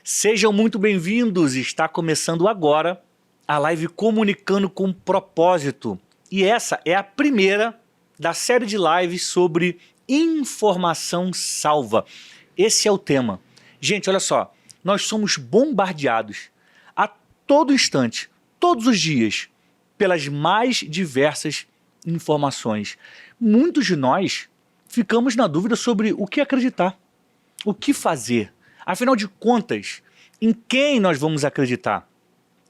Sejam muito bem-vindos. Está começando agora a live Comunicando com Propósito. E essa é a primeira da série de lives sobre informação salva. Esse é o tema. Gente, olha só, nós somos bombardeados a todo instante, todos os dias, pelas mais diversas informações. Muitos de nós ficamos na dúvida sobre o que acreditar, o que fazer. Afinal de contas, em quem nós vamos acreditar?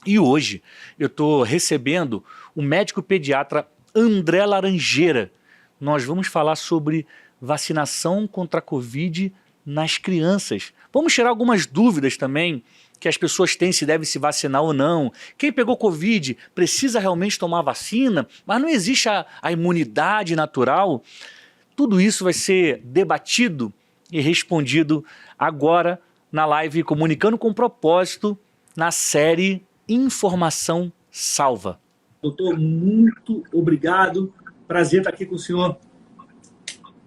E hoje eu estou recebendo o médico pediatra André Laranjeira. Nós vamos falar sobre vacinação contra a Covid nas crianças. Vamos tirar algumas dúvidas também que as pessoas têm se deve se vacinar ou não. Quem pegou Covid precisa realmente tomar vacina, mas não existe a imunidade natural. Tudo isso vai ser debatido e respondido agora na live Comunicando com Propósito, na série Informação Salva. Doutor, muito obrigado. Prazer estar aqui com o senhor.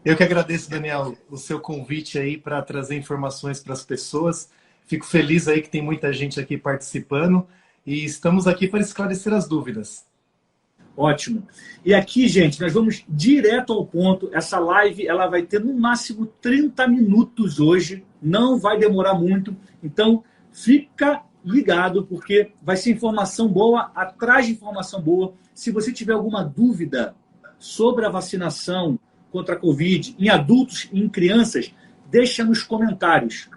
Eu que agradeço, Daniel, o seu convite aí para trazer informações para as pessoas. Fico feliz aí que tem muita gente aqui participando e estamos aqui para esclarecer as dúvidas. Ótimo. E aqui, gente, nós vamos direto ao ponto. Essa live ela vai ter no máximo 30 minutos hoje. Não vai demorar muito. Então, fica ligado, porque vai ser informação boa atrás de informação boa. Se você tiver alguma dúvida sobre a vacinação contra a Covid em adultos e em crianças, deixa nos comentários,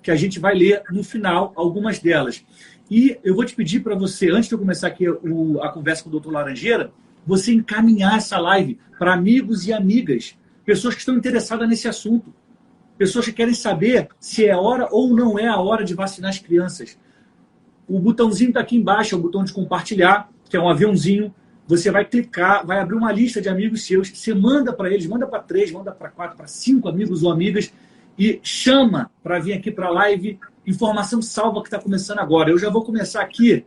que a gente vai ler no final algumas delas. E eu vou te pedir para você, antes de eu começar aqui a conversa com o doutor Laranjeira, você encaminhar essa live para amigos e amigas, pessoas que estão interessadas nesse assunto, pessoas que querem saber se é hora ou não é a hora de vacinar as crianças. O botãozinho está aqui embaixo, é o botão de compartilhar, que é um aviãozinho. Você vai clicar, vai abrir uma lista de amigos seus, você manda para eles, manda para 3, manda para 4, para 5 amigos ou amigas e chama para vir aqui para a live Informação Salva, que está começando agora. Eu já vou começar aqui,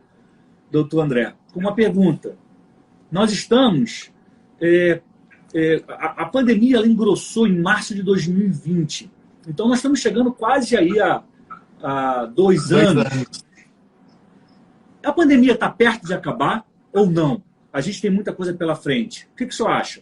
doutor André, com uma pergunta. Nós estamos... a pandemia ela engrossou em março de 2020. Então, nós estamos chegando quase aí a 2 anos. A pandemia está perto de acabar ou não? A gente tem muita coisa pela frente. O que o senhor acha?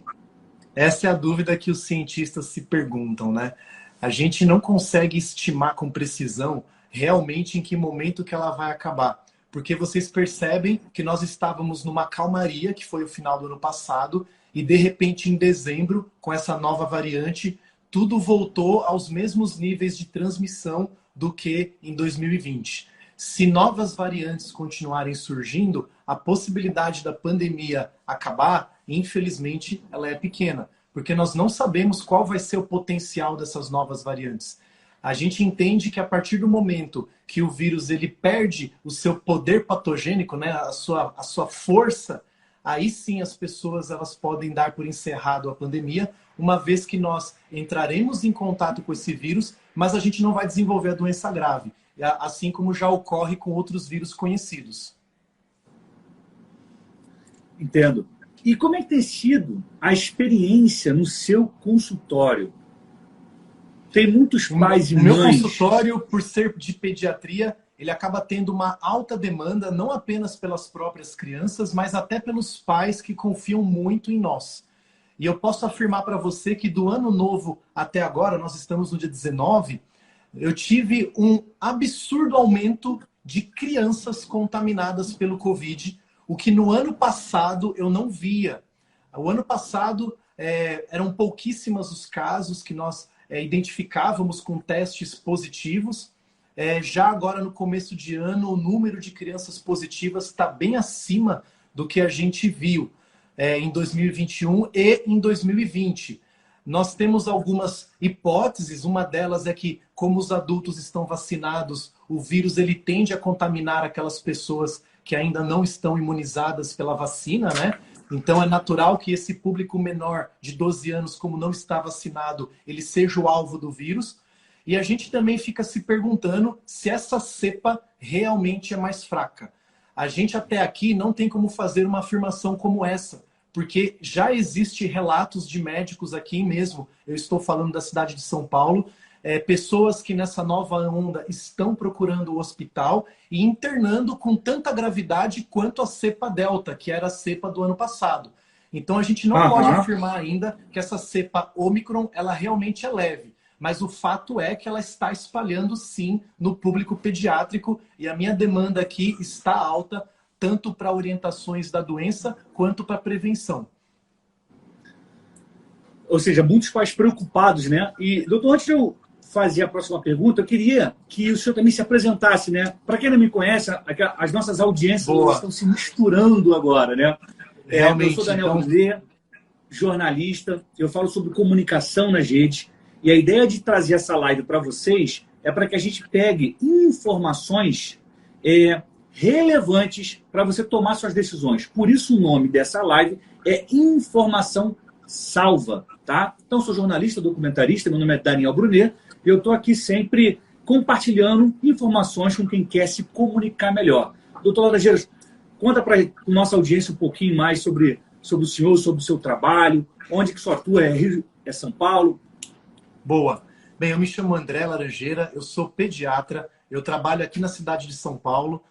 Essa é a dúvida que os cientistas se perguntam, né? A gente não consegue estimar com precisão realmente em que momento que ela vai acabar. Porque vocês percebem que nós estávamos numa calmaria, que foi o final do ano passado, e de repente em dezembro, com essa nova variante, tudo voltou aos mesmos níveis de transmissão do que em 2020. Se novas variantes continuarem surgindo, a possibilidade da pandemia acabar, infelizmente, ela é pequena. Porque nós não sabemos qual vai ser o potencial dessas novas variantes. A gente entende que a partir do momento que o vírus ele perde o seu poder patogênico, né, a sua força, aí sim as pessoas elas podem dar por encerrado a pandemia, uma vez que nós entraremos em contato com esse vírus, mas a gente não vai desenvolver a doença grave, assim como já ocorre com outros vírus conhecidos. Entendo. E como é que tem sido a experiência no seu consultório? Tem muitos pais e mães... O meu consultório, por ser de pediatria, ele acaba tendo uma alta demanda, não apenas pelas próprias crianças, mas até pelos pais que confiam muito em nós. E eu posso afirmar para você que do ano novo até agora, nós estamos no dia 19, eu tive um absurdo aumento de crianças contaminadas pelo Covid, o que no ano passado eu não via. O ano passado eram pouquíssimos os casos que nós identificávamos com testes positivos. Já agora no começo de ano, o número de crianças positivas está bem acima do que a gente viu em 2021 e em 2020. Nós temos algumas hipóteses, uma delas é que, como os adultos estão vacinados, o vírus ele tende a contaminar aquelas pessoas que ainda não estão imunizadas pela vacina, né? Então é natural que esse público menor de 12 anos, como não está vacinado, ele seja o alvo do vírus. E a gente também fica se perguntando se essa cepa realmente é mais fraca. A gente até aqui não tem como fazer uma afirmação como essa, porque já existe relatos de médicos aqui mesmo, eu estou falando da cidade de São Paulo, pessoas que nessa nova onda estão procurando o hospital e internando com tanta gravidade quanto a cepa Delta, que era a cepa do ano passado. Então a gente não pode afirmar ainda que essa cepa Ômicron ela realmente é leve, mas o fato é que ela está espalhando sim no público pediátrico e a minha demanda aqui está alta, tanto para orientações da doença quanto para prevenção. Ou seja, muitos pais preocupados, né? E, doutor, antes de eu fazer a próxima pergunta, eu queria que o senhor também se apresentasse, né? Para quem não me conhece, as nossas audiências estão se misturando agora, né? Realmente, eu sou Daniel Brunet, jornalista, eu falo sobre comunicação nas redes, e a ideia de trazer essa live para vocês é para que a gente pegue informações relevantes para você tomar suas decisões. Por isso o nome dessa live é Informação Salva, tá? Então, eu sou jornalista, documentarista, meu nome é Daniel Brunet, e eu estou aqui sempre compartilhando informações com quem quer se comunicar melhor. Doutor Laranjeiras, conta para a nossa audiência um pouquinho mais sobre o senhor, sobre o seu trabalho, onde que o senhor atua, Rio, São Paulo? Boa. Bem, eu me chamo André Laranjeira, eu sou pediatra, eu trabalho aqui na cidade de São Paulo,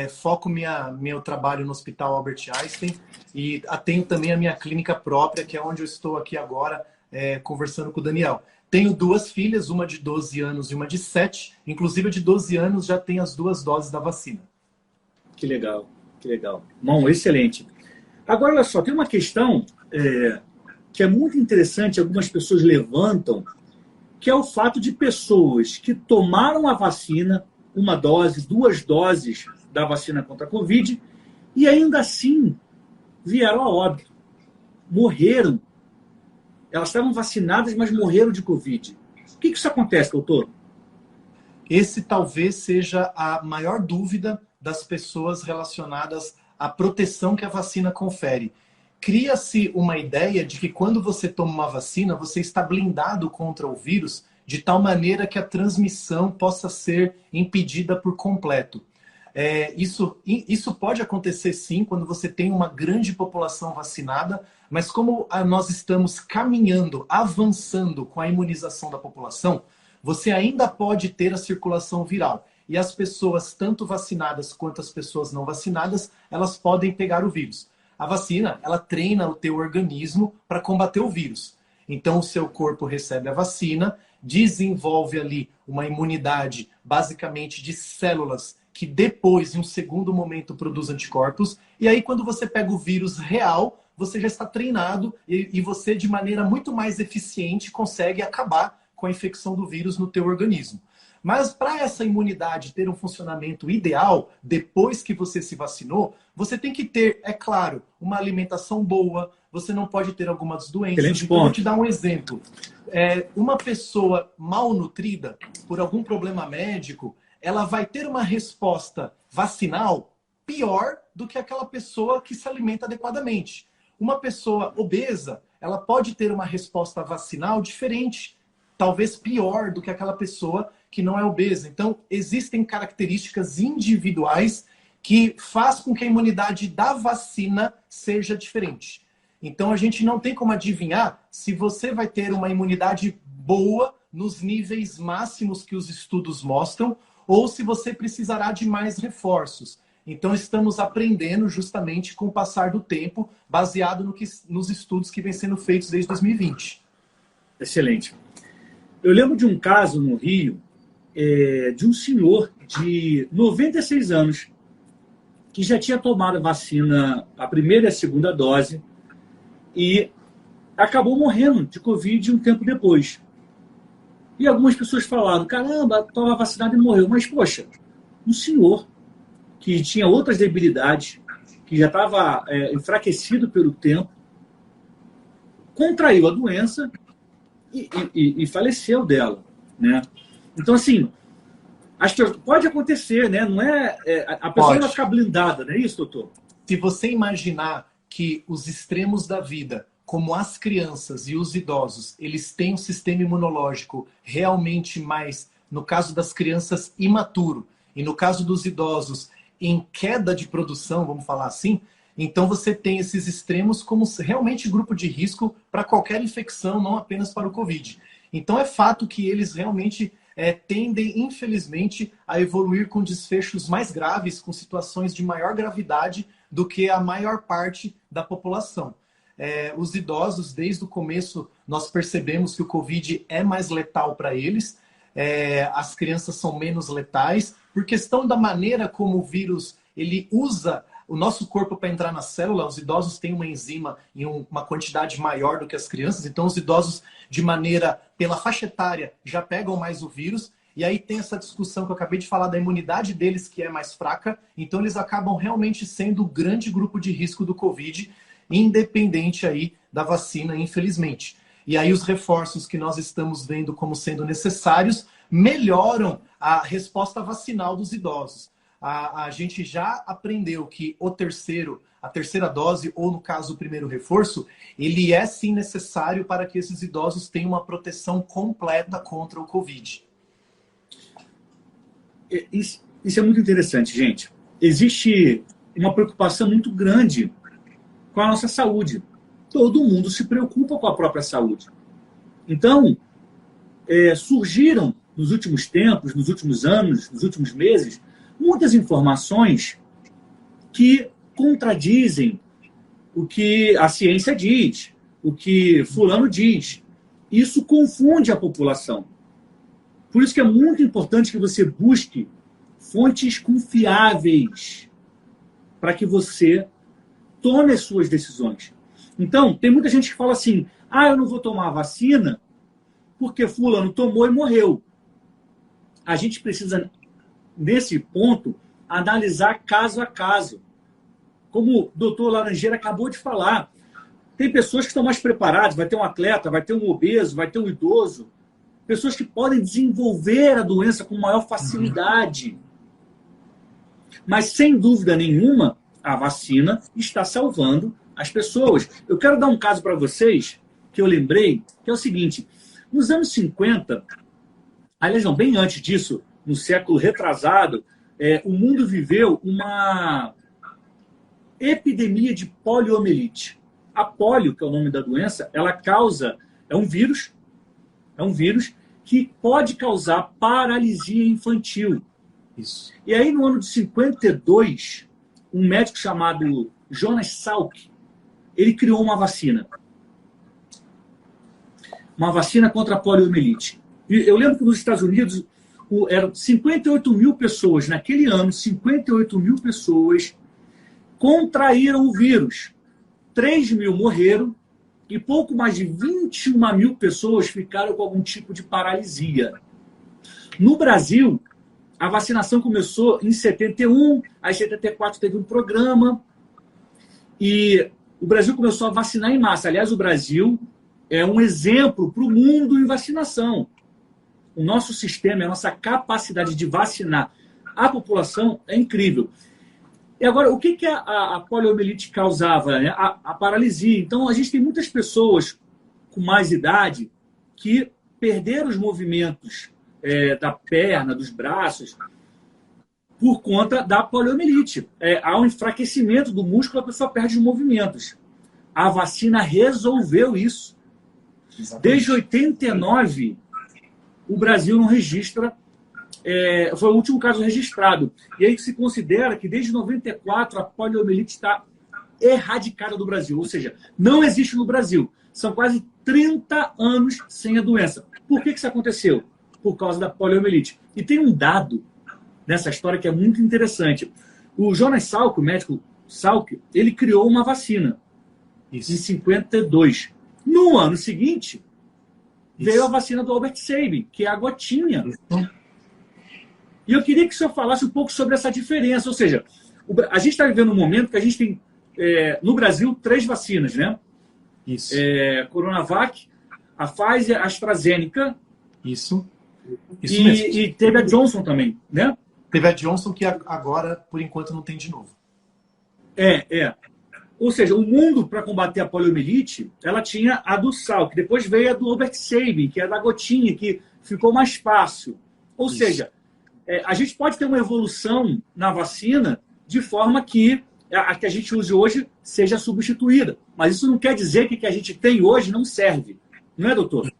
foco meu trabalho no Hospital Albert Einstein e atendo também a minha clínica própria, que é onde eu estou aqui agora conversando com o Daniel. Tenho 2 filhas, uma de 12 anos e uma de 7, inclusive a de 12 anos já tem as 2 doses da vacina. Que legal, que legal. Bom, excelente. Agora, olha só, tem uma questão que é muito interessante, algumas pessoas levantam, que é o fato de pessoas que tomaram a vacina, 1 dose, 2 doses da vacina contra a Covid, e ainda assim vieram a óbito. Morreram. Elas estavam vacinadas, mas morreram de Covid. Por que isso acontece, doutor? Esse talvez seja a maior dúvida das pessoas relacionadas à proteção que a vacina confere. Cria-se uma ideia de que quando você toma uma vacina, você está blindado contra o vírus de tal maneira que a transmissão possa ser impedida por completo. Isso pode acontecer sim quando você tem uma grande população vacinada, mas como nós estamos caminhando, avançando com a imunização da população, você ainda pode ter a circulação viral. E as pessoas, tanto vacinadas quanto as pessoas não vacinadas, elas podem pegar o vírus. A vacina, ela treina o teu organismo para combater o vírus. Então, o seu corpo recebe a vacina, desenvolve ali uma imunidade basicamente de células que depois, em um segundo momento, produz anticorpos. E aí, quando você pega o vírus real, você já está treinado e você, de maneira muito mais eficiente, consegue acabar com a infecção do vírus no teu organismo. Mas para essa imunidade ter um funcionamento ideal, depois que você se vacinou, você tem que ter, é claro, uma alimentação boa, você não pode ter algumas doenças. Então, vou te dar um exemplo. Uma pessoa mal nutrida, por algum problema médico, ela vai ter uma resposta vacinal pior do que aquela pessoa que se alimenta adequadamente. Uma pessoa obesa, ela pode ter uma resposta vacinal diferente, talvez pior do que aquela pessoa que não é obesa. Então, existem características individuais que faz com que a imunidade da vacina seja diferente. Então, a gente não tem como adivinhar se você vai ter uma imunidade boa nos níveis máximos que os estudos mostram ou se você precisará de mais reforços. Então, estamos aprendendo justamente com o passar do tempo, baseado nos estudos que vêm sendo feitos desde 2020. Excelente. Eu lembro de um caso no Rio, de um senhor de 96 anos, que já tinha tomado a vacina, a primeira e a segunda dose, e acabou morrendo de Covid um tempo depois. E algumas pessoas falaram, caramba, estava vacinado e morreu. Mas, poxa, um senhor que tinha outras debilidades, que já estava enfraquecido pelo tempo, contraiu a doença e faleceu dela, né? Então, assim, pode acontecer, né? Não a pessoa não vai ficar blindada, não é isso, doutor? Se você imaginar que os extremos da vida, como as crianças e os idosos, eles têm um sistema imunológico realmente mais, no caso das crianças, imaturo, e no caso dos idosos, em queda de produção, vamos falar assim, então você tem esses extremos como realmente grupo de risco para qualquer infecção, não apenas para o Covid. Então é fato que eles realmente tendem, infelizmente, a evoluir com desfechos mais graves, com situações de maior gravidade do que a maior parte da população. Os idosos, desde o começo, nós percebemos que o Covid é mais letal para eles, as crianças são menos letais, por questão da maneira como o vírus ele usa o nosso corpo para entrar na célula. Os idosos têm uma enzima em uma quantidade maior do que as crianças, então os idosos, pela faixa etária, já pegam mais o vírus, e aí tem essa discussão que eu acabei de falar da imunidade deles, que é mais fraca, então eles acabam realmente sendo o grande grupo de risco do Covid, independente aí da vacina, infelizmente. E aí os reforços que nós estamos vendo como sendo necessários melhoram a resposta vacinal dos idosos. A gente já aprendeu que a terceira dose, ou no caso o primeiro reforço, ele é sim necessário para que esses idosos tenham uma proteção completa contra o Covid. Isso é muito interessante, gente. Existe uma preocupação muito grande com a nossa saúde. Todo mundo se preocupa com a própria saúde. Então, surgiram nos últimos tempos, nos últimos anos, nos últimos meses, muitas informações que contradizem o que a ciência diz, o que fulano diz. Isso confunde a população. Por isso que é muito importante que você busque fontes confiáveis para que você tome as suas decisões. Então, tem muita gente que fala assim, eu não vou tomar a vacina porque fulano tomou e morreu. A gente precisa, nesse ponto, analisar caso a caso. Como o doutor Laranjeira acabou de falar, tem pessoas que estão mais preparadas, vai ter um atleta, vai ter um obeso, vai ter um idoso, pessoas que podem desenvolver a doença com maior facilidade. Mas, sem dúvida nenhuma, a vacina está salvando as pessoas. Eu quero dar um caso para vocês, que eu lembrei, que é o seguinte, nos anos 50, aliás, não, bem antes disso, no século retrasado, o mundo viveu uma epidemia de poliomielite. A polio, que é o nome da doença, ela causa, é um vírus que pode causar paralisia infantil. Isso. E aí, no ano de 52, um médico chamado Jonas Salk, ele criou uma vacina. Uma vacina contra a poliomielite. E eu lembro que nos Estados Unidos eram 58 mil pessoas, naquele ano, 58 mil pessoas contraíram o vírus. 3 mil morreram e pouco mais de 21 mil pessoas ficaram com algum tipo de paralisia. No Brasil, a vacinação começou em 71, aí em 74 teve um programa e o Brasil começou a vacinar em massa. Aliás, o Brasil é um exemplo para o mundo em vacinação. O nosso sistema, a nossa capacidade de vacinar a população é incrível. E agora, o que a poliomielite causava? Né? A paralisia. Então, a gente tem muitas pessoas com mais idade que perderam os movimentos da perna, dos braços, por conta da poliomielite. Há um enfraquecimento do músculo, a pessoa perde os movimentos. A vacina resolveu isso. Exatamente. Desde 89, o Brasil não registra, foi o último caso registrado. E aí se considera que desde 94 a poliomielite está erradicada do Brasil. Ou seja, não existe no Brasil. São quase 30 anos sem a doença. Por que isso aconteceu? Por causa da poliomielite. E tem um dado nessa história que é muito interessante. O Jonas Salk, o médico Salk, ele criou uma vacina. Isso. Em 52. No ano seguinte, veio a vacina do Albert Sabin, que é a gotinha. Isso. E eu queria que o senhor falasse um pouco sobre essa diferença. Ou seja, a gente está vivendo um momento que a gente tem, no Brasil, 3 vacinas, né? Isso. Coronavac, a Pfizer, a AstraZeneca. Isso. Isso mesmo. E teve a Johnson também, né? Teve a Johnson, que agora, por enquanto, não tem de novo. Ou seja, o mundo, para combater a poliomielite, ela tinha a do Salk. Depois veio a do Albert Sabin, que é a da gotinha, que ficou mais fácil. Ou seja, a gente pode ter uma evolução na vacina de forma que a que a gente use hoje seja substituída. Mas isso não quer dizer que o que a gente tem hoje não serve. Não é, doutor?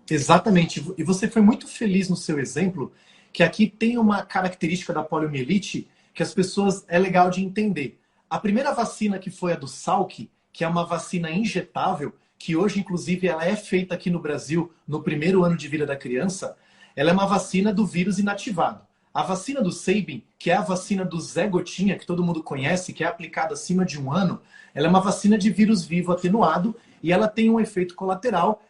Exatamente. E você foi muito feliz no seu exemplo, que aqui tem uma característica da poliomielite que as pessoas é legal de entender. A primeira vacina que foi a do Salk, que é uma vacina injetável, que hoje, inclusive, ela é feita aqui no Brasil no primeiro ano de vida da criança, ela é uma vacina do vírus inativado. A vacina do Sabin, que é a vacina do Zé Gotinha, que todo mundo conhece, que é aplicada acima de 1 ano, ela é uma vacina de vírus vivo atenuado e ela tem um efeito colateral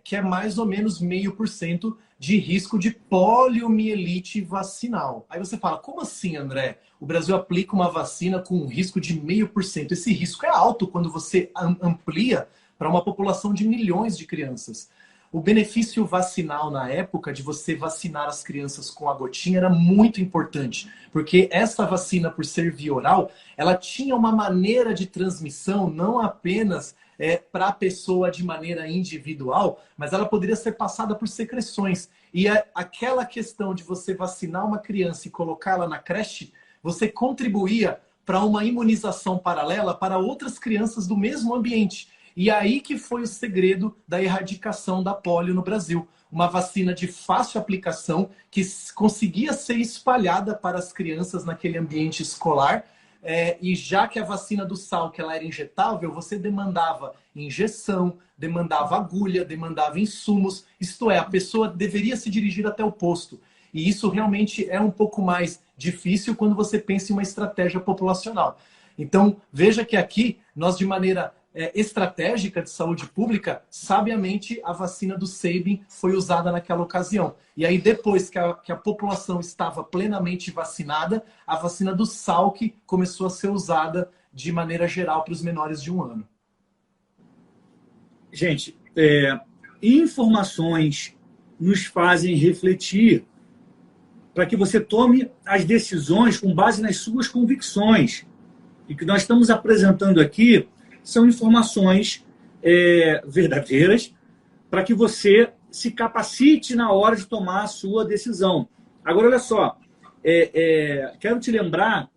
que é mais ou menos 0,5% de risco de poliomielite vacinal. Aí você fala, como assim, André? O Brasil aplica uma vacina com um risco de 0,5%. Esse risco é alto quando você amplia para uma população de milhões de crianças. O benefício vacinal na época de você vacinar as crianças com a gotinha era muito importante, porque essa vacina, por ser via oral, ela tinha uma maneira de transmissão não apenas para a pessoa de maneira individual, mas ela poderia ser passada por secreções. E aquela questão de você vacinar uma criança e colocá-la na creche, você contribuía para uma imunização paralela para outras crianças do mesmo ambiente. E aí que foi o segredo da erradicação da polio no Brasil. Uma vacina de fácil aplicação que conseguia ser espalhada para as crianças naquele ambiente escolar. E já que a vacina do Salk ela era injetável, você demandava injeção, demandava agulha, demandava insumos. Isto é, a pessoa deveria se dirigir até o posto. E isso realmente é um pouco mais difícil quando você pensa em uma estratégia populacional. Então, veja que aqui, nós de maneira estratégica de saúde pública, sabiamente a vacina do Sabin foi usada naquela ocasião. E aí depois que a população estava plenamente vacinada, a vacina do Salk começou a ser usada de maneira geral para os menores de 1 ano. Gente, informações nos fazem refletir para que você tome as decisões com base nas suas convicções. E o que nós estamos apresentando aqui são informações verdadeiras para que você se capacite na hora de tomar a sua decisão. Agora, olha só, quero te lembrar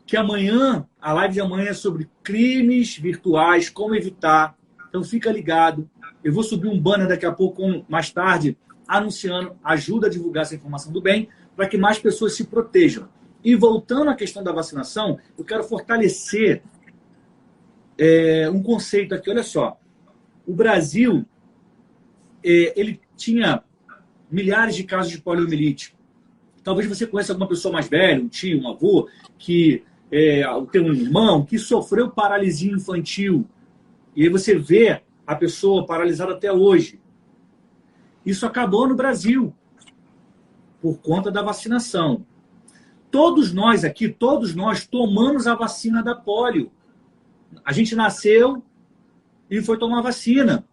que amanhã, a live de amanhã é sobre crimes virtuais, como evitar. Então, fica ligado. Eu vou subir um banner daqui a pouco, mais tarde, anunciando, ajuda a divulgar essa informação do bem, para que mais pessoas se protejam. E voltando à questão da vacinação, eu quero fortalecer um conceito aqui. Olha só, o Brasil ele tinha milhares de casos de poliomielite. Talvez você conheça alguma pessoa mais velha, um tio, um avô, que tem um irmão que sofreu paralisia infantil. E aí você vê a pessoa paralisada até hoje. Isso acabou no Brasil por conta da vacinação. Todos nós aqui, todos nós tomamos a vacina da polio. A gente nasceu e foi tomar vacina.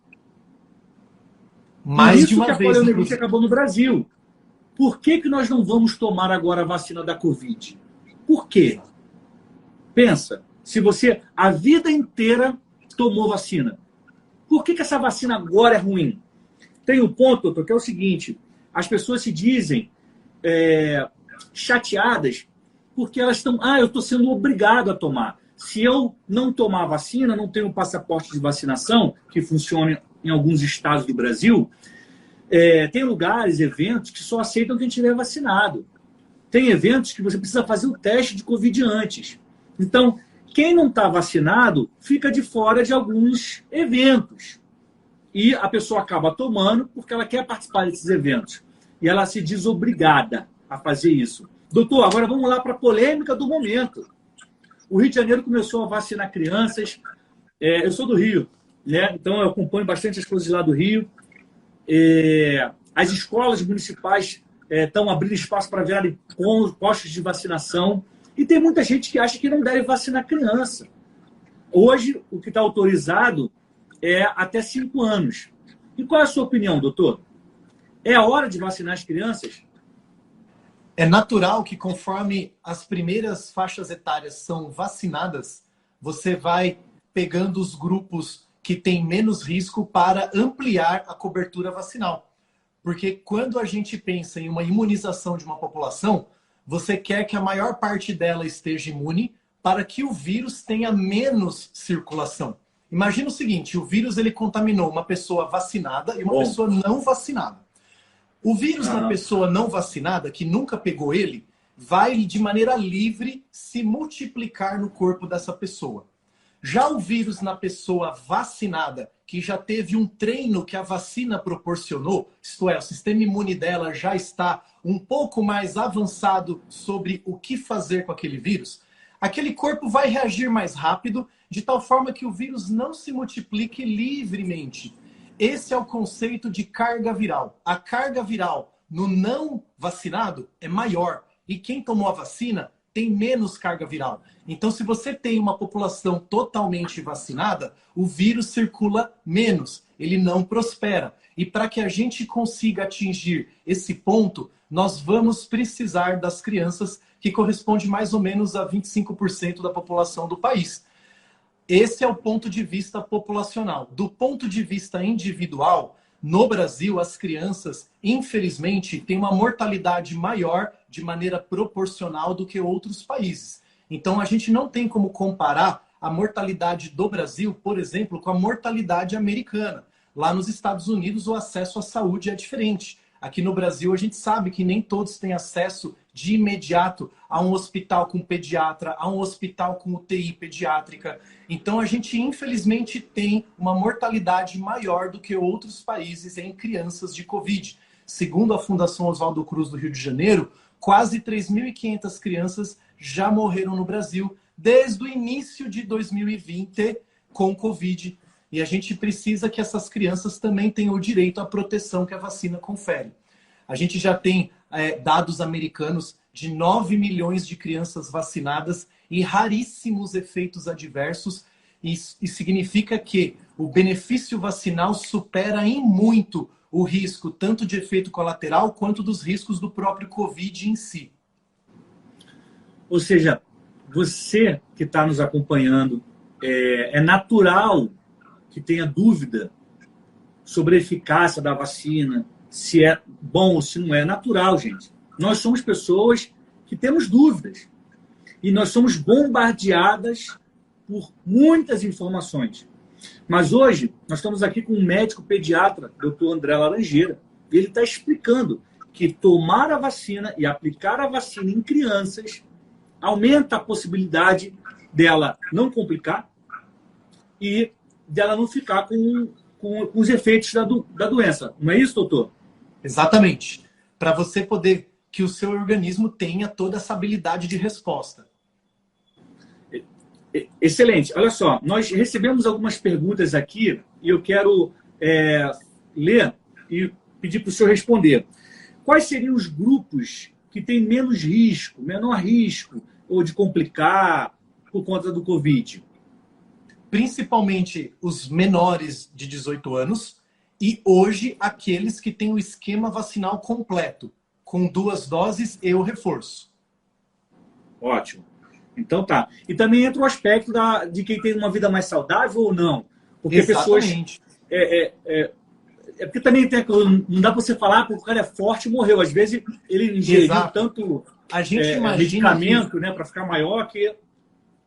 Mais de uma vez. Por isso que a poliomielite acabou no Brasil. Por que nós não vamos tomar agora a vacina da Covid? Por quê? Pensa, se você a vida inteira tomou vacina, por que essa vacina agora é ruim? Tem um ponto, doutor, que é o seguinte: as pessoas se dizem chateadas porque elas estão, eu estou sendo obrigado a tomar. Se eu não tomar a vacina, não tenho um passaporte de vacinação, que funciona em alguns estados do Brasil, tem lugares, eventos, que só aceitam quem estiver vacinado. Tem eventos que você precisa fazer o teste de Covid antes. Então, quem não está vacinado fica de fora de alguns eventos. E a pessoa acaba tomando porque ela quer participar desses eventos. E ela se diz obrigada a fazer isso. Doutor, agora vamos lá para a polêmica do momento. O Rio de Janeiro começou a vacinar crianças. Eu sou do Rio, né? Então eu acompanho bastante as coisas lá do Rio. As escolas municipais estão abrindo espaço para virarem postos de vacinação. E tem muita gente que acha que não deve vacinar criança. Hoje, o que está autorizado é até 5 anos. E qual é a sua opinião, doutor? É a hora de vacinar as crianças? É natural que conforme as primeiras faixas etárias são vacinadas, você vai pegando os grupos que têm menos risco para ampliar a cobertura vacinal. Porque quando a gente pensa em uma imunização de uma população, você quer que a maior parte dela esteja imune para que o vírus tenha menos circulação. Imagina o seguinte, o vírus ele contaminou uma pessoa vacinada e uma Bom. pessoa não vacinada. O vírus na pessoa não vacinada, que nunca pegou ele, vai de maneira livre se multiplicar no corpo dessa pessoa. Já o vírus na pessoa vacinada, que já teve um treino que a vacina proporcionou, isto é, o sistema imune dela já está um pouco mais avançado sobre o que fazer com aquele vírus, aquele corpo vai reagir mais rápido, de tal forma que o vírus não se multiplique livremente. Esse é o conceito de carga viral. A carga viral no não vacinado é maior. E quem tomou a vacina tem menos carga viral. Então, se você tem uma população totalmente vacinada, o vírus circula menos, ele não prospera. E para que a gente consiga atingir esse ponto, nós vamos precisar das crianças, que corresponde mais ou menos a 25% da população do país. Esse é o ponto de vista populacional. Do ponto de vista individual, no Brasil, as crianças, infelizmente, têm uma mortalidade maior de maneira proporcional do que outros países. Então, a gente não tem como comparar a mortalidade do Brasil, por exemplo, com a mortalidade americana. Lá nos Estados Unidos, o acesso à saúde é diferente. Aqui no Brasil, a gente sabe que nem todos têm acesso de imediato a um hospital com pediatra, a um hospital com UTI pediátrica. Então, a gente, infelizmente, tem uma mortalidade maior do que outros países em crianças de Covid. Segundo a Fundação Oswaldo Cruz do Rio de Janeiro, quase 3.500 crianças já morreram no Brasil desde o início de 2020 com Covid. E a gente precisa que essas crianças também tenham o direito à proteção que a vacina confere. A gente já tem dados americanos de 9 milhões de crianças vacinadas e raríssimos efeitos adversos. E significa que o benefício vacinal supera em muito o risco tanto de efeito colateral quanto dos riscos do próprio Covid em si. Ou seja, você que está nos acompanhando, é natural que tenha dúvida sobre a eficácia da vacina, se é bom ou se não é. Natural, gente. Nós somos pessoas que temos dúvidas. E nós somos bombardeadas por muitas informações. Mas hoje, nós estamos aqui com um médico pediatra, Dr. André Laranjeira. Ele está explicando que tomar a vacina e aplicar a vacina em crianças aumenta a possibilidade dela não complicar e dela não ficar com os efeitos da doença. Não é isso, doutor? Exatamente. Para você poder que o seu organismo tenha toda essa habilidade de resposta. Excelente. Olha só, nós recebemos algumas perguntas aqui e eu quero ler e pedir para o senhor responder. Quais seriam os grupos que têm menos risco, menor risco, ou de complicar por conta do Covid? Principalmente os menores de 18 anos e hoje aqueles que têm o esquema vacinal completo, com 2 doses e o reforço. Ótimo. Então tá. E também entra o aspecto de quem tem uma vida mais saudável ou não. Porque Exatamente. pessoas... porque também tem, não dá para você falar porque o cara é forte e morreu. Às vezes ele ingeriu tanto a gente medicamento, né, para ficar maior que...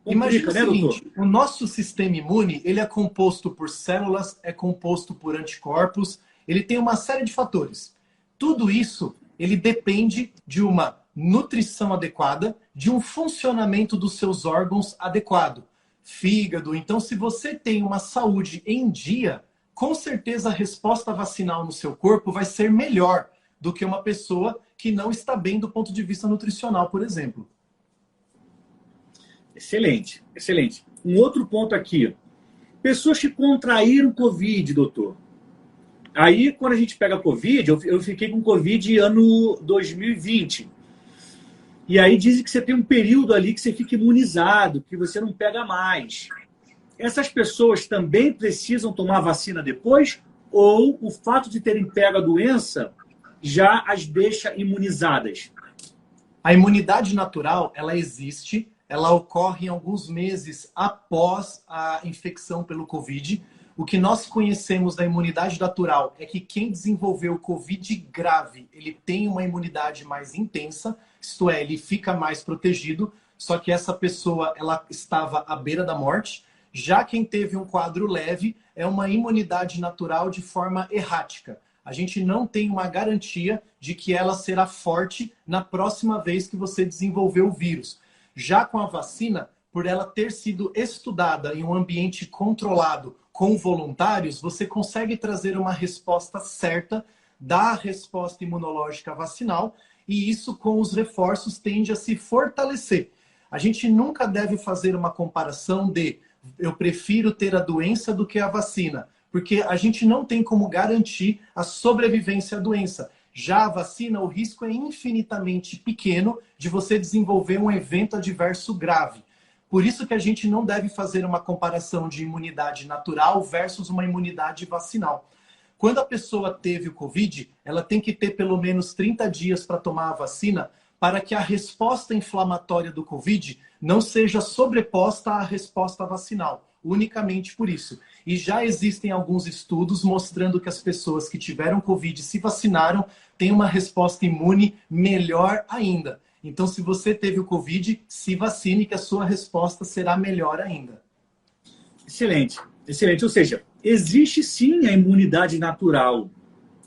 Imagina o seguinte, doutor? o nosso sistema imune, ele é composto por células, é composto por anticorpos, ele tem uma série de fatores. Tudo isso, ele depende de uma nutrição adequada, de um funcionamento dos seus órgãos adequado. Fígado. Então, se você tem uma saúde em dia, com certeza a resposta vacinal no seu corpo vai ser melhor do que uma pessoa que não está bem do ponto de vista nutricional, por exemplo. Excelente, excelente. Um outro ponto aqui. Pessoas que contraíram Covid, doutor. Aí, quando a gente pega Covid, eu fiquei com Covid ano 2020. E aí dizem que você tem um período ali que você fica imunizado, que você não pega mais. Essas pessoas também precisam tomar vacina depois? Ou o fato de terem pego a doença já as deixa imunizadas? A imunidade natural, ela existe, ela ocorre em alguns meses após a infecção pelo Covid. O que nós conhecemos da imunidade natural é que quem desenvolveu o Covid grave, ele tem uma imunidade mais intensa, isto é, ele fica mais protegido, só que essa pessoa ela estava à beira da morte. Já quem teve um quadro leve é uma imunidade natural de forma errática. A gente não tem uma garantia de que ela será forte na próxima vez que você desenvolver o vírus. Já com a vacina, por ela ter sido estudada em um ambiente controlado com voluntários, você consegue trazer uma resposta certa da resposta imunológica vacinal, e isso com os reforços tende a se fortalecer. A gente nunca deve fazer uma comparação de eu prefiro ter a doença do que a vacina, porque a gente não tem como garantir a sobrevivência à doença. Já a vacina, o risco é infinitamente pequeno de você desenvolver um evento adverso grave. Por isso que a gente não deve fazer uma comparação de imunidade natural versus uma imunidade vacinal. Quando a pessoa teve o Covid, ela tem que ter pelo menos 30 dias para tomar a vacina para que a resposta inflamatória do Covid não seja sobreposta à resposta vacinal, unicamente por isso. E já existem alguns estudos mostrando que as pessoas que tiveram Covid e se vacinaram têm uma resposta imune melhor ainda. Então, se você teve o Covid, se vacine que a sua resposta será melhor ainda. Excelente, excelente. Ou seja, existe sim a imunidade natural,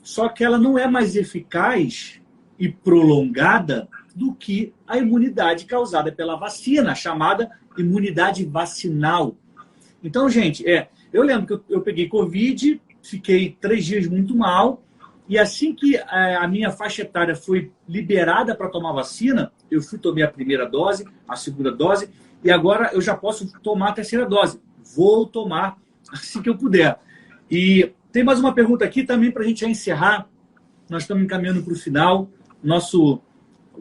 só que ela não é mais eficaz e prolongada do que a imunidade causada pela vacina, chamada imunidade vacinal. Então, gente, eu lembro que eu peguei Covid, fiquei 3 dias muito mal, e assim que a minha faixa etária foi liberada para tomar vacina, eu tomei a primeira dose, a segunda dose, e agora eu já posso tomar a terceira dose. Vou tomar assim que eu puder. E tem mais uma pergunta aqui também para a gente já encerrar. Nós estamos encaminhando para o final. Nosso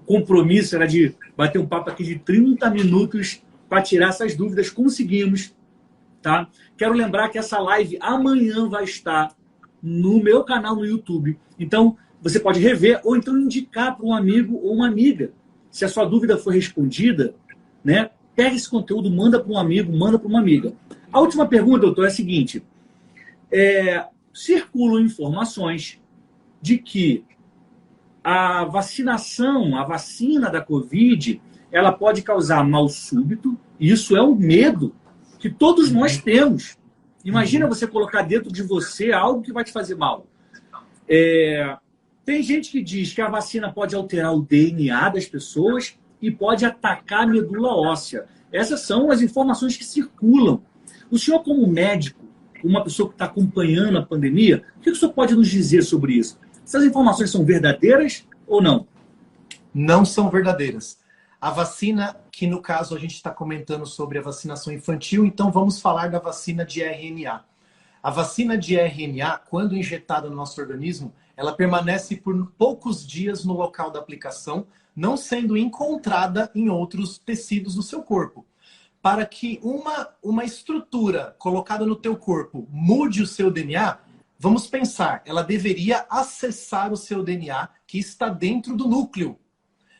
compromisso era de bater um papo aqui de 30 minutos para tirar essas dúvidas. Conseguimos, tá? Quero lembrar que essa live amanhã vai estar no meu canal no YouTube. Então, você pode rever ou então indicar para um amigo ou uma amiga. Se a sua dúvida for respondida, né? Pega esse conteúdo, manda para um amigo, manda para uma amiga. A última pergunta, doutor, é a seguinte. Circulam informações de que a vacinação, a vacina da Covid, ela pode causar mal súbito. Isso é um medo que todos nós temos. Imagina você colocar dentro de você algo que vai te fazer mal. Tem gente que diz que a vacina pode alterar o DNA das pessoas e pode atacar a medula óssea. Essas são as informações que circulam. O senhor, como médico, uma pessoa que está acompanhando a pandemia, o que o senhor pode nos dizer sobre isso? Essas informações são verdadeiras ou não? Não são verdadeiras. A vacina, que no caso a gente está comentando sobre a vacinação infantil, então vamos falar da vacina de RNA. A vacina de RNA, quando injetada no nosso organismo, ela permanece por poucos dias no local da aplicação, não sendo encontrada em outros tecidos do seu corpo. Para que uma estrutura colocada no teu corpo mude o seu DNA, vamos pensar, ela deveria acessar o seu DNA que está dentro do núcleo.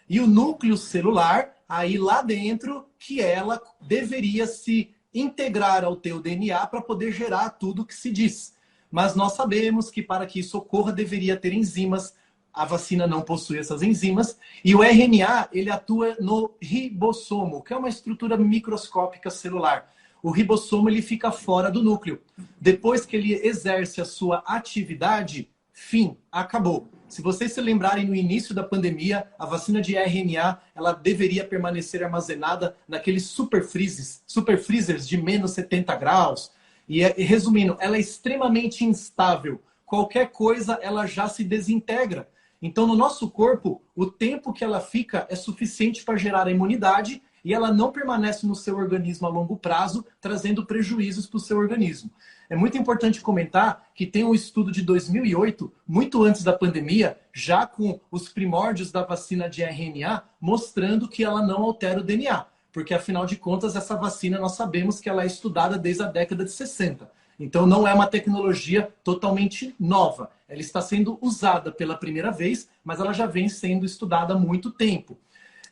E o núcleo celular, aí lá dentro, que ela deveria se integrar ao teu DNA para poder gerar tudo que se diz. Mas nós sabemos que para que isso ocorra, deveria ter enzimas. A vacina não possui essas enzimas. E o RNA, ele atua no ribossomo, que é uma estrutura microscópica celular. O ribossomo, ele fica fora do núcleo. Depois que ele exerce a sua atividade, fim, acabou. Se vocês se lembrarem, no início da pandemia, a vacina de RNA, ela deveria permanecer armazenada naqueles super freezers de menos 70 graus. E resumindo, ela é extremamente instável. Qualquer coisa, ela já se desintegra. Então, no nosso corpo, o tempo que ela fica é suficiente para gerar a imunidade e ela não permanece no seu organismo a longo prazo, trazendo prejuízos para o seu organismo. É muito importante comentar que tem um estudo de 2008, muito antes da pandemia, já com os primórdios da vacina de RNA, mostrando que ela não altera o DNA. Porque, afinal de contas, essa vacina nós sabemos que ela é estudada desde a década de 60. Então, não é uma tecnologia totalmente nova. Ela está sendo usada pela primeira vez, mas ela já vem sendo estudada há muito tempo.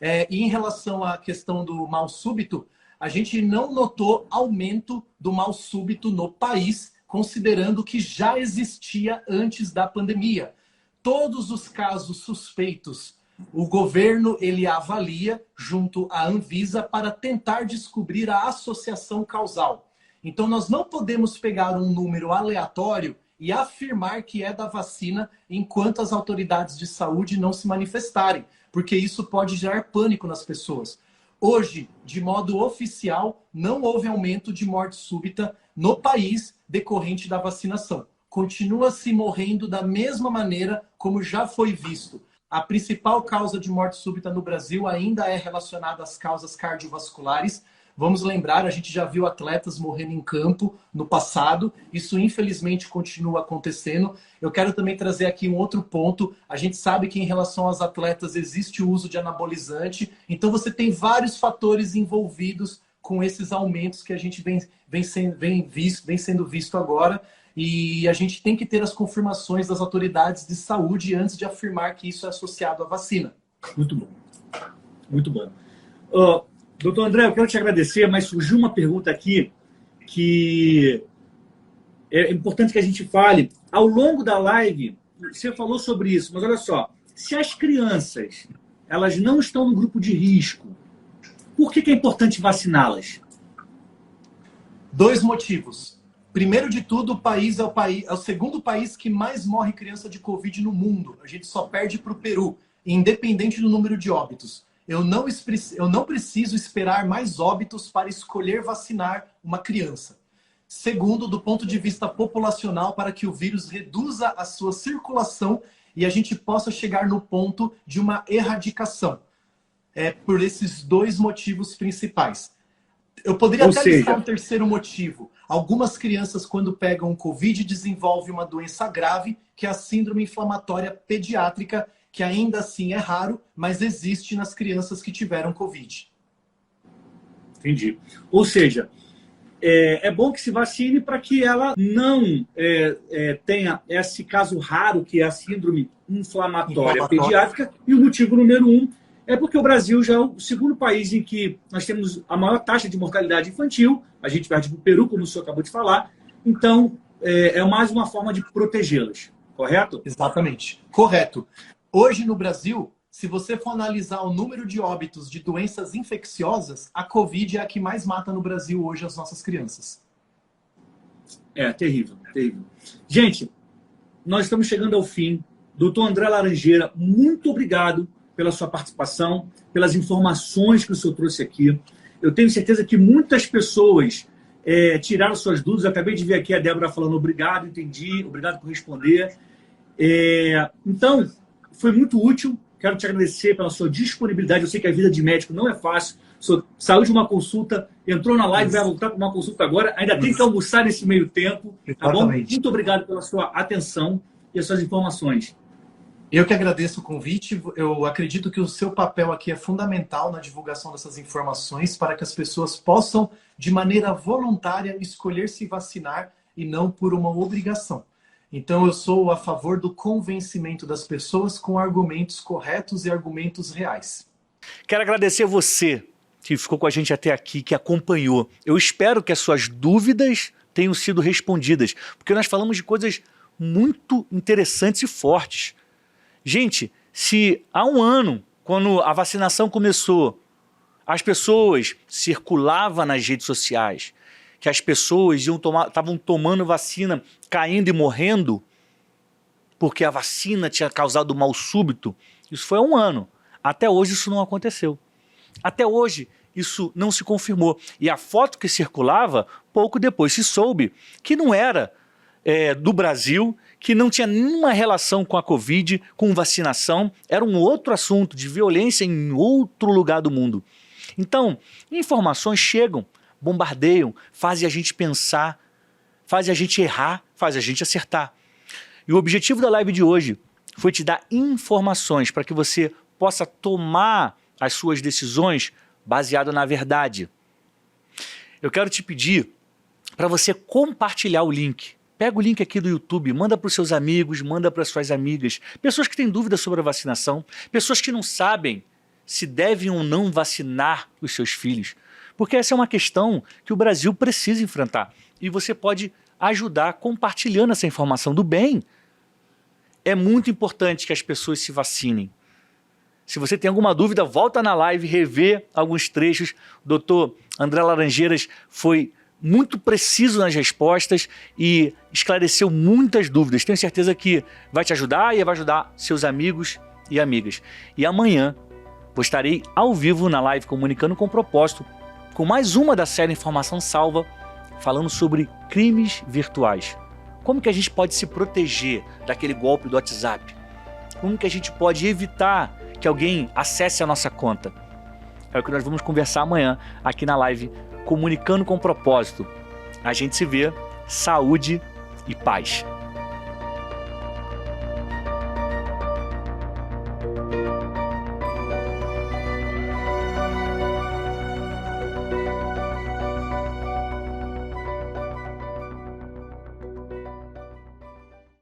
E em relação à questão do mal súbito, a gente não notou aumento do mal súbito no país, considerando que já existia antes da pandemia. Todos os casos suspeitos, o governo ele avalia junto à Anvisa para tentar descobrir a associação causal. Então, nós não podemos pegar um número aleatório e afirmar que é da vacina enquanto as autoridades de saúde não se manifestarem, porque isso pode gerar pânico nas pessoas. Hoje, de modo oficial, não houve aumento de morte súbita no país decorrente da vacinação. Continua se morrendo da mesma maneira como já foi visto. A principal causa de morte súbita no Brasil ainda é relacionada às causas cardiovasculares. Vamos lembrar, a gente já viu atletas morrendo em campo no passado. Isso, infelizmente, continua acontecendo. Eu quero também trazer aqui um outro ponto. A gente sabe que, em relação aos atletas, existe o uso de anabolizante. Então, você tem vários fatores envolvidos com esses aumentos que a gente vem sendo visto agora. E a gente tem que ter as confirmações das autoridades de saúde antes de afirmar que isso é associado à vacina. Muito bom. Muito bom. Doutor André, eu quero te agradecer, mas surgiu uma pergunta aqui que é importante que a gente fale. Ao longo da live, você falou sobre isso, mas olha só, se as crianças elas não estão no grupo de risco, por que é importante vaciná-las? 2 motivos. Primeiro de tudo, o país é o segundo país que mais morre criança de Covid no mundo. A gente só perde para o Peru, independente do número de óbitos. Eu não preciso esperar mais óbitos para escolher vacinar uma criança. Segundo, do ponto de vista populacional, para que o vírus reduza a sua circulação e a gente possa chegar no ponto de uma erradicação. É por esses 2 motivos principais. Eu poderia até listar um terceiro motivo. Algumas crianças, quando pegam Covid, desenvolvem uma doença grave, que é a síndrome inflamatória pediátrica, que ainda assim é raro, mas existe nas crianças que tiveram Covid. Entendi. Ou seja, é bom que se vacine para que ela não tenha esse caso raro, que é a síndrome inflamatória pediátrica. E o motivo número 1 é porque o Brasil já é o segundo país em que nós temos a maior taxa de mortalidade infantil. A gente perde para o Peru, como o senhor acabou de falar. Então, é mais uma forma de protegê-las, correto? Exatamente. Correto. Hoje, no Brasil, se você for analisar o número de óbitos de doenças infecciosas, a Covid é a que mais mata no Brasil hoje as nossas crianças. É, terrível, terrível. Gente, nós estamos chegando ao fim. Doutor André Laranjeira, muito obrigado pela sua participação, pelas informações que o senhor trouxe aqui. Eu tenho certeza que muitas pessoas tiraram suas dúvidas. Eu acabei de ver aqui a Débora falando obrigado, entendi, obrigado por responder. Então, foi muito útil. Quero te agradecer pela sua disponibilidade. Eu sei que a vida de médico não é fácil. O senhor saiu de uma consulta, entrou na live, vai voltar para uma consulta agora. Ainda tem que almoçar nesse meio tempo. Tá bom? Muito obrigado pela sua atenção e as suas informações. Eu que agradeço o convite. Eu acredito que o seu papel aqui é fundamental na divulgação dessas informações para que as pessoas possam, de maneira voluntária, escolher se vacinar e não por uma obrigação. Então, eu sou a favor do convencimento das pessoas com argumentos corretos e argumentos reais. Quero agradecer você que ficou com a gente até aqui, que acompanhou. Eu espero que as suas dúvidas tenham sido respondidas, porque nós falamos de coisas muito interessantes e fortes. Gente, se há um ano, quando a vacinação começou, as pessoas circulavam nas redes sociais, que as pessoas estavam tomando vacina, caindo e morrendo, porque a vacina tinha causado mal súbito, isso foi há um ano. Até hoje isso não aconteceu. Até hoje isso não se confirmou. E a foto que circulava, pouco depois se soube que não era do Brasil, que não tinha nenhuma relação com a Covid, com vacinação, era um outro assunto de violência em outro lugar do mundo. Então, informações chegam, bombardeiam, fazem a gente pensar, fazem a gente errar, fazem a gente acertar. E o objetivo da live de hoje foi te dar informações para que você possa tomar as suas decisões baseado na verdade. Eu quero te pedir para você compartilhar o link. Pega o link aqui do YouTube, manda para os seus amigos, manda para as suas amigas, pessoas que têm dúvidas sobre a vacinação, pessoas que não sabem se devem ou não vacinar os seus filhos, porque essa é uma questão que o Brasil precisa enfrentar e você pode ajudar compartilhando essa informação do bem. É muito importante que as pessoas se vacinem. Se você tem alguma dúvida, volta na live, revê alguns trechos. O doutor André Laranjeiras foi muito preciso nas respostas e esclareceu muitas dúvidas. Tenho certeza que vai te ajudar e vai ajudar seus amigos e amigas. E amanhã eu estarei ao vivo na live Comunicando com Propósito, com mais uma da série Informação Salva, falando sobre crimes virtuais. Como que a gente pode se proteger daquele golpe do WhatsApp? Como que a gente pode evitar que alguém acesse a nossa conta? É o que nós vamos conversar amanhã aqui na live Comunicando com Propósito. A gente se vê. Saúde e paz.